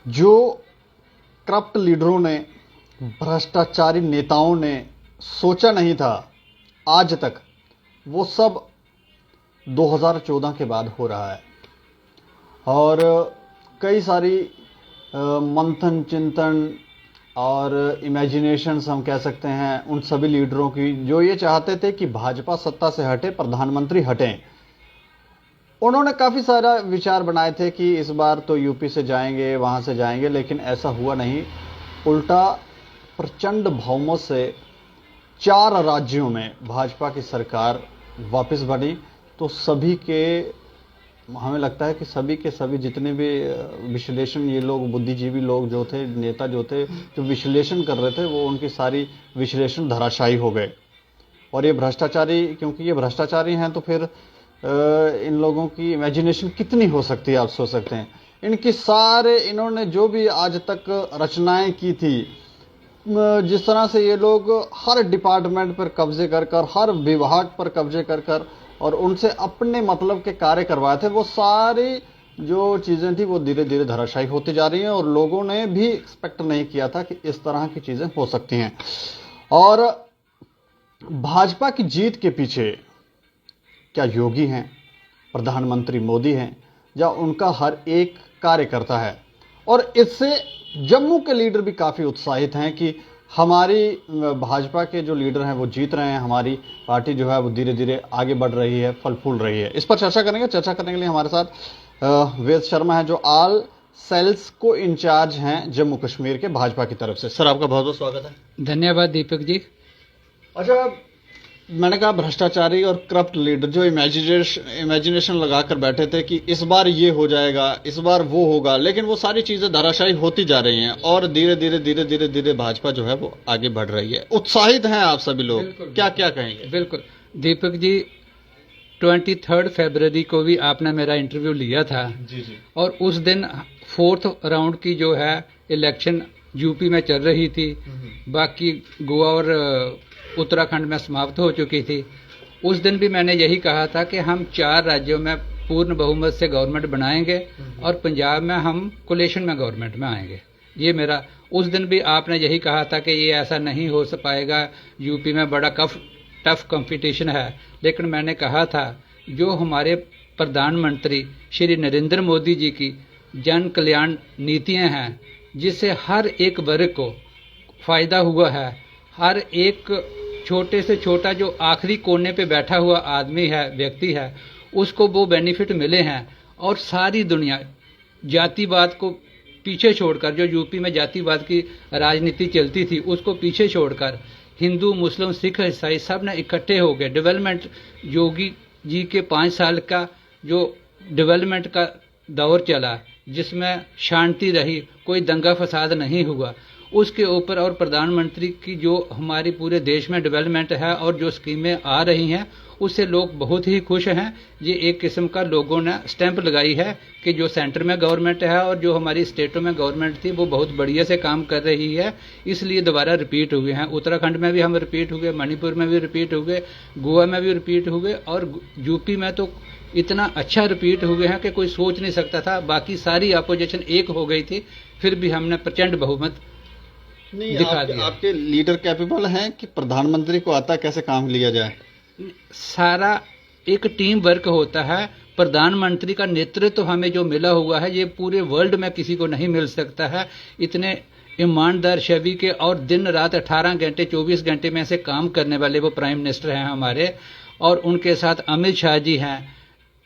जो करप्ट लीडरों ने, भ्रष्टाचारी नेताओं ने सोचा नहीं था आज तक, वो सब 2014 के बाद हो रहा है। और कई सारी मंथन चिंतन और इमेजिनेशंस हम कह सकते हैं उन सभी लीडरों की जो ये चाहते थे कि भाजपा सत्ता से हटे, प्रधानमंत्री हटें। उन्होंने काफी सारा विचार बनाए थे कि इस बार तो यूपी से जाएंगे, वहां से जाएंगे, लेकिन ऐसा हुआ नहीं। उल्टा प्रचंड बहुमत से 4 राज्यों में भाजपा की सरकार वापस बनी। तो सभी के, हमें लगता है कि सभी के सभी जितने भी विश्लेषण, ये लोग बुद्धिजीवी लोग जो थे, नेता जो थे, जो विश्लेषण कर रहे थे, वो उनकी सारी विश्लेषण धराशायी हो गए। और ये भ्रष्टाचारी, क्योंकि ये भ्रष्टाचारी हैं, तो फिर इन लोगों की इमेजिनेशन कितनी हो सकती है, आप सोच सकते हैं। इनके सारे, इन्होंने जो भी आज तक रचनाएं की थी, जिस तरह से ये लोग हर डिपार्टमेंट पर कब्जे कर कर, हर विभाग पर कब्जे कर कर और उनसे अपने मतलब के कार्य करवाए थे, वो सारी जो चीजें थी वो धीरे धीरे धराशायी होती जा रही हैं। और लोगों ने भी एक्सपेक्ट नहीं किया था कि इस तरह की चीजें हो सकती हैं। और भाजपा की जीत के पीछे क्या योगी हैं, प्रधानमंत्री मोदी हैं, या उनका हर एक कार्यकर्ता है। और इससे जम्मू के लीडर भी काफी उत्साहित हैं कि हमारी भाजपा के जो लीडर हैं वो जीत रहे हैं, हमारी पार्टी जो है वो धीरे धीरे आगे बढ़ रही है, फल फूल रही है। इस पर चर्चा करेंगे। चर्चा करने के लिए हमारे साथ वेद शर्मा हैं, जो ऑल सेल्स को इंचार्ज हैं जम्मू कश्मीर के भाजपा की तरफ से। सर, आपका बहुत बहुत स्वागत है। धन्यवाद दीपक जी। अच्छा, मैंने कहा भ्रष्टाचारी और करप्ट लीडर जो इमेजिनेशन लगाकर बैठे थे कि इस बार ये हो जाएगा, इस बार वो होगा, लेकिन वो सारी चीजें धराशायी होती जा रही हैं और धीरे धीरे धीरे धीरे धीरे भाजपा जो है वो आगे बढ़ रही है। उत्साहित हैं आप सभी लोग, क्या क्या कहेंगे? बिल्कुल दीपक जी, 23 फरवरी को भी आपने मेरा इंटरव्यू लिया था। जी जी। और उस दिन 4th राउंड की जो है इलेक्शन यूपी में चल रही थी, बाकी गोवा और उत्तराखंड में समाप्त हो चुकी थी। उस दिन भी मैंने यही कहा था कि हम 4 राज्यों में पूर्ण बहुमत से गवर्नमेंट बनाएंगे और पंजाब में हम कोलेशन में गवर्नमेंट में आएंगे। ये मेरा, उस दिन भी आपने यही कहा था कि ये ऐसा नहीं हो पाएगा, यूपी में बड़ा टफ कंपटीशन है। लेकिन मैंने कहा था जो हमारे प्रधानमंत्री श्री नरेंद्र मोदी जी की जन कल्याण नीतियां हैं, जिससे हर एक वर्ग को फायदा हुआ है, हर एक छोटे से छोटा जो आखिरी कोने पे बैठा हुआ आदमी है, व्यक्ति है, उसको वो बेनिफिट मिले हैं। और सारी दुनिया जातिवाद को पीछे छोड़कर, जो यूपी में जातिवाद की राजनीति चलती थी उसको पीछे छोड़कर हिंदू, मुस्लिम, सिख, ईसाई सब ने इकट्ठे हो गए। डेवलपमेंट, योगी जी के 5 साल का जो डेवलपमेंट का दौर चला, जिसमें शांति रही, कोई दंगा फसाद नहीं हुआ, उसके ऊपर और प्रधानमंत्री की जो हमारी पूरे देश में डेवलपमेंट है और जो स्कीमें आ रही हैं, उससे लोग बहुत ही खुश हैं। ये एक किस्म का लोगों ने स्टैंप लगाई है कि जो सेंटर में गवर्नमेंट है और जो हमारी स्टेटों में गवर्नमेंट थी वो बहुत बढ़िया से काम कर रही है, इसलिए दोबारा रिपीट हुए हैं। उत्तराखंड में भी हम रिपीट हुए, मणिपुर में भी रिपीट हुए, गोवा में भी रिपीट हुए और यूपी में तो इतना अच्छा रिपीट हुए हैं कि कोई सोच नहीं सकता था। बाकी सारी अपोजिशन एक हो गई थी, फिर भी हमने प्रचंड बहुमत नहीं, आपके लीडर कैपेबल हैं कि प्रधानमंत्री को आता कैसे काम लिया जाए? सारा एक टीम वर्क होता है। प्रधानमंत्री का नेतृत्व तो हमें जो मिला हुआ है, ये पूरे वर्ल्ड में किसी को नहीं मिल सकता है। इतने ईमानदार छवि के और दिन रात 18 घंटे 24 घंटे में से काम करने वाले वो प्राइम मिनिस्टर हैं हमारे। और उनके साथ अमित शाह जी हैं,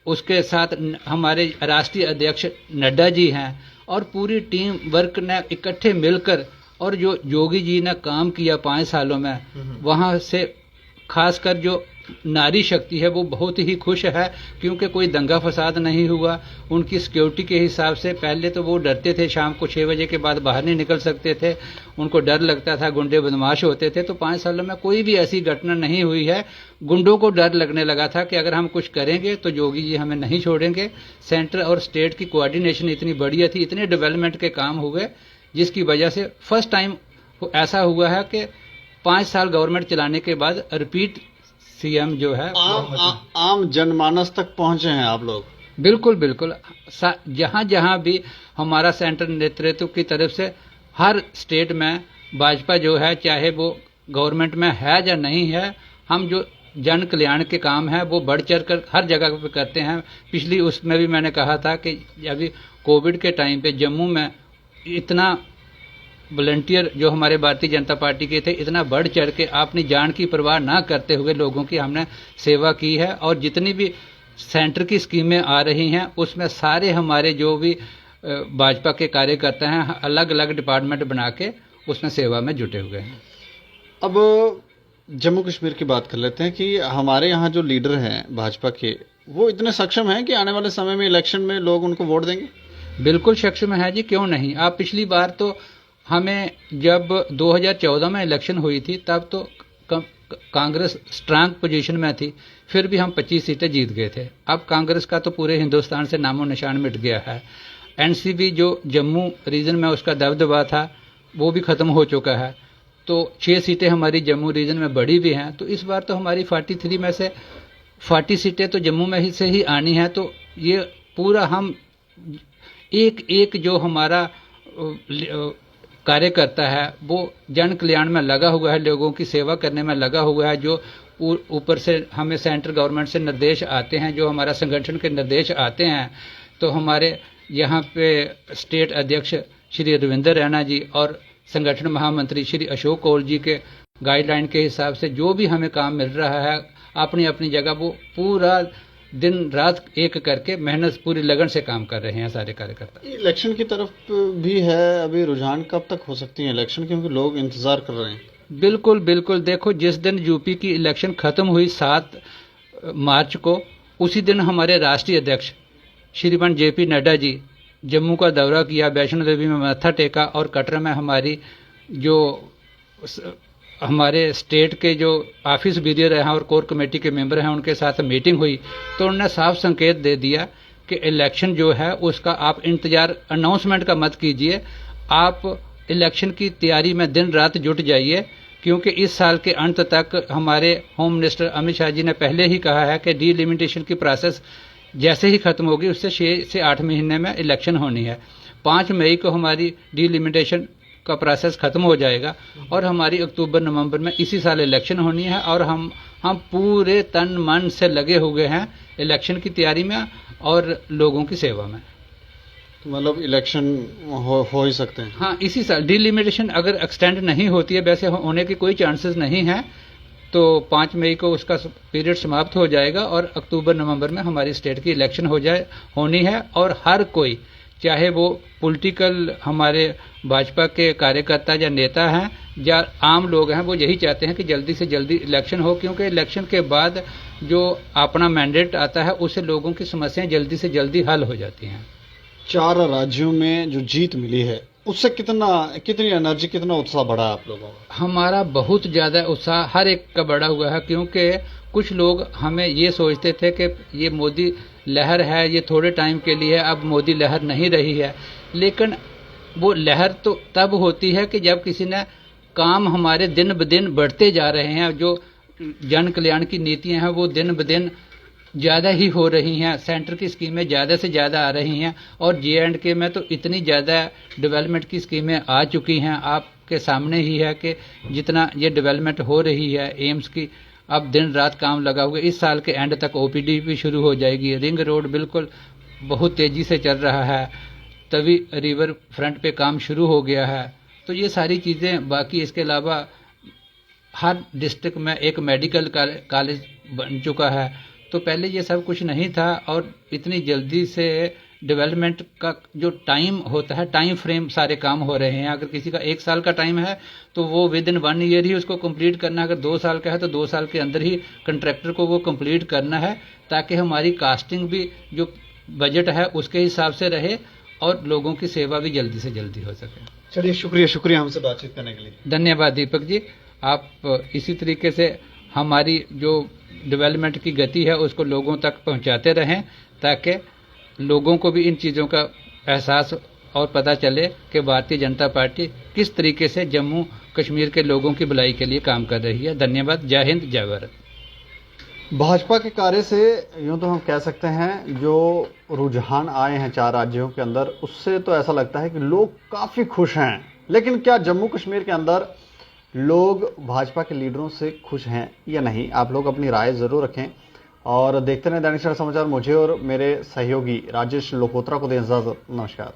उसके साथ हमारे राष्ट्रीय अध्यक्ष नड्डा जी हैं, और पूरी टीम वर्क ने इकट्ठे मिलकर, और जो योगी जी ने काम किया 5 सालों में, वहां से खासकर जो नारी शक्ति है वो बहुत ही खुश है, क्योंकि कोई दंगा फसाद नहीं हुआ। उनकी सिक्योरिटी के हिसाब से पहले तो वो डरते थे, शाम को 6 बजे के बाद बाहर नहीं निकल सकते थे, उनको डर लगता था, गुंडे बदमाश होते थे। तो 5 सालों में कोई भी ऐसी घटना नहीं हुई है। गुंडों को डर लगने लगा था कि अगर हम कुछ करेंगे तो योगी जी हमें नहीं छोड़ेंगे। सेंटर और स्टेट की कोऑर्डिनेशन इतनी बढ़िया थी, इतने डेवलपमेंट के काम हुए, जिसकी वजह से फर्स्ट टाइम ऐसा हुआ है कि 5 साल गवर्नमेंट चलाने के बाद रिपीट सीएम जो है आम जनमानस तक पहुंचे हैं आप लोग। बिल्कुल बिल्कुल। जहाँ जहाँ भी हमारा सेंटर नेतृत्व की तरफ से हर स्टेट में भाजपा जो है, चाहे वो गवर्नमेंट में है या नहीं है, हम जो जन कल्याण के काम है वो बढ़ चढ़ कर हर जगह पे करते हैं। पिछली उसमें भी मैंने कहा था कि अभी कोविड के टाइम पे जम्मू में इतना वॉलंटियर जो हमारे भारतीय जनता पार्टी के थे, इतना बढ़ चढ़ के अपनी जान की परवाह ना करते हुए लोगों की हमने सेवा की है। और जितनी भी सेंटर की स्कीमें आ रही हैं उसमें सारे हमारे जो भी भाजपा के कार्यकर्ता हैं अलग अलग डिपार्टमेंट बना के उसमें सेवा में जुटे हुए हैं। अब जम्मू कश्मीर की बात कर लेते हैं कि हमारे यहाँ जो लीडर हैं भाजपा के, वो इतने सक्षम हैं कि आने वाले समय में इलेक्शन में लोग उनको वोट देंगे? बिल्कुल सक्षम है जी, क्यों नहीं। आप पिछली बार तो हमें जब 2014 में इलेक्शन हुई थी तब तो कांग्रेस स्ट्रांग पोजीशन में थी, फिर भी हम 25 सीटें जीत गए थे। अब कांग्रेस का तो पूरे हिंदुस्तान से नामो निशान मिट गया है। एनसीपी जो जम्मू रीजन में उसका दबदबा था वो भी खत्म हो चुका है। तो 6 सीटें हमारी जम्मू रीजन में बढ़ी भी हैं। तो इस बार तो हमारी 43 में से 40 सीटें तो जम्मू में ही से ही आनी है। तो ये पूरा हम एक एक जो हमारा कार्यकर्ता है वो जन कल्याण में लगा हुआ है, लोगों की सेवा करने में लगा हुआ है। जो ऊपर से हमें सेंट्रल गवर्नमेंट से निर्देश आते हैं, जो हमारा संगठन के निर्देश आते हैं, तो हमारे यहाँ पे स्टेट अध्यक्ष श्री रविंदर रैना जी और संगठन महामंत्री श्री अशोक कौल जी के गाइडलाइन के हिसाब से जो भी हमें काम मिल रहा है अपनी अपनी जगह वो पूरा दिन रात एक करके मेहनत पूरी लगन से काम कर रहे हैं सारे कार्यकर्ता। इलेक्शन की तरफ भी है अभी रुझान, कब तक हो सकती है इलेक्शन, क्योंकि लोग इंतजार कर रहे हैं? बिल्कुल बिल्कुल। देखो, जिस दिन यूपी की इलेक्शन खत्म हुई 7 मार्च को, उसी दिन हमारे राष्ट्रीय अध्यक्ष श्रीमान जेपी नड्डा जी जम्मू का दौरा किया, वैष्णो देवी में माथा टेका और कटरा में हमारी जो हमारे स्टेट के जो ऑफिस ब्यूरो हैं और कोर कमेटी के मेंबर हैं उनके साथ मीटिंग हुई। तो उन्होंने साफ संकेत दे दिया कि इलेक्शन जो है उसका आप इंतजार अनाउंसमेंट का मत कीजिए, आप इलेक्शन की तैयारी में दिन रात जुट जाइए, क्योंकि इस साल के अंत तक हमारे होम मिनिस्टर अमित शाह जी ने पहले ही कहा है कि डीलिमिटेशन की प्रोसेस जैसे ही खत्म होगी उससे 6 से 8 महीने में इलेक्शन होनी है। 5 मई को हमारी डीलिमिटेशन का प्रोसेस खत्म हो जाएगा और हमारी अक्टूबर नवंबर में इसी साल इलेक्शन होनी है। और हम पूरे तन मन से लगे हुए हैं इलेक्शन की तैयारी में और लोगों की सेवा में। तो मतलब इलेक्शन हो ही सकते हैं? हाँ, इसी साल डीलिमिटेशन अगर एक्सटेंड नहीं होती है, वैसे होने की कोई चांसेस नहीं है, तो 5 मई को उसका पीरियड समाप्त हो जाएगा और अक्टूबर नवंबर में हमारी स्टेट की इलेक्शन होनी है। और हर कोई, चाहे वो पॉलिटिकल हमारे भाजपा के कार्यकर्ता या नेता हैं या आम लोग हैं, वो यही चाहते हैं कि जल्दी से जल्दी इलेक्शन हो, क्योंकि इलेक्शन के बाद जो अपना मैंडेट आता है उससे लोगों की समस्याएं जल्दी से जल्दी हल हो जाती हैं। 4 राज्यों में जो जीत मिली है उससे कितनी एनर्जी, कितना उत्साह बढ़ा आप लोगों का? हमारा बहुत ज़्यादा उत्साह हर एक का बढ़ा हुआ है, क्योंकि कुछ लोग हमें ये सोचते थे कि ये मोदी लहर है, ये थोड़े टाइम के लिए है, अब मोदी लहर नहीं रही है। लेकिन वो लहर तो तब होती है कि जब किसी ने काम हमारे दिन ब दिन बढ़ते जा रहे हैं, जो जन कल्याण की नीतियां हैं वो दिन ब दिन ज़्यादा ही हो रही हैं, सेंटर की स्कीमें ज़्यादा से ज़्यादा आ रही हैं और J&K में तो इतनी ज़्यादा डेवलपमेंट की स्कीमें आ चुकी हैं, आपके सामने ही है कि जितना ये डेवलपमेंट हो रही है एम्स की, अब दिन रात काम लगा हुआ। इस साल के एंड तक OPD भी शुरू हो जाएगी, रिंग रोड बिल्कुल बहुत तेज़ी से चल रहा है, तभी रिवर फ्रंट पे काम शुरू हो गया है। तो ये सारी चीज़ें, बाकी इसके अलावा हर डिस्ट्रिक्ट में एक मेडिकल कॉलेज बन चुका है। तो पहले ये सब कुछ नहीं था और इतनी जल्दी से डेवलपमेंट का जो टाइम होता है, टाइम फ्रेम सारे काम हो रहे हैं। अगर किसी का 1 साल का टाइम है तो वो विदिन 1 ईयर ही उसको कंप्लीट करना है, अगर 2 साल का है तो 2 साल के अंदर ही कंट्रैक्टर को वो कंप्लीट करना है, ताकि हमारी कास्टिंग भी जो बजट है उसके हिसाब से रहे और लोगों की सेवा भी जल्दी से जल्दी हो सके। चलिए, शुक्रिया हमसे बातचीत करने के लिए। धन्यवाद दीपक जी। आप इसी तरीके से हमारी जो डेवलपमेंट की गति है उसको लोगों तक पहुंचाते रहें, ताकि लोगों को भी इन चीज़ों का एहसास और पता चले कि भारतीय जनता पार्टी किस तरीके से जम्मू कश्मीर के लोगों की भलाई के लिए काम कर रही है। धन्यवाद। जय हिंद, जय भारत। भाजपा के कार्य से यूं तो हम कह सकते हैं जो रुझान आए हैं 4 राज्यों के अंदर, उससे तो ऐसा लगता है कि लोग काफ़ी खुश हैं। लेकिन क्या जम्मू कश्मीर के अंदर लोग भाजपा के लीडरों से खुश हैं या नहीं? आप लोग अपनी राय ज़रूर रखें और देखते रहें दैनिक सवेरा समाचार। मुझे और मेरे सहयोगी राजेश लोकोत्रा को दें इजाज़त। नमस्कार।